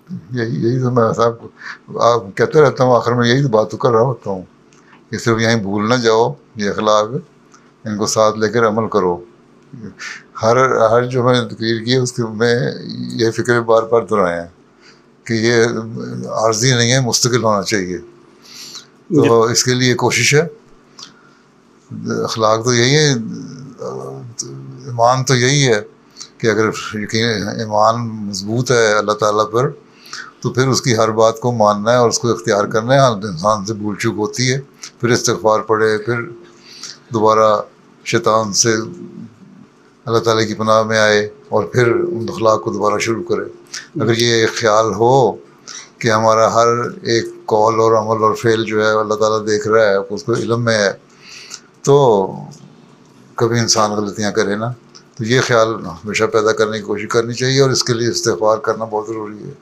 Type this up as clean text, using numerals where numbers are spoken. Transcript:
یہی تو میں صاحب آپ کہتے رہتا ہوں، آخر میں یہی تو بات تو کر رہا ہوتا ہوں کہ صرف یہیں بھول نہ جاؤ، یہ اخلاق ان کو ساتھ لے کر عمل کرو. ہر جو میں نے تقریر کی ہے اس کے میں یہ فکر بار بار دہرائے ہیں کہ یہ عارضی نہیں ہے، مستقل ہونا چاہیے. تو اس کے لیے کوشش ہے. اخلاق تو یہی ہے، ایمان تو یہی ہے کہ اگر یقین ایمان مضبوط ہے اللہ تعالیٰ پر تو پھر اس کی ہر بات کو ماننا ہے اور اس کو اختیار کرنا ہے. انسان سے بھول چوک ہوتی ہے، پھر استغفار پڑھے، پھر دوبارہ شیطان سے اللہ تعالیٰ کی پناہ میں آئے اور پھر ان اخلاق کو دوبارہ شروع کرے. اگر یہ خیال ہو کہ ہمارا ہر ایک قول اور عمل اور فعل جو ہے اللہ تعالیٰ دیکھ رہا ہے، اس کو علم میں ہے، تو کبھی انسان غلطیاں کرے نا. تو یہ خیال ہمیشہ پیدا کرنے کی کوشش کرنی چاہیے اور اس کے لیے استغفار کرنا بہت ضروری ہے.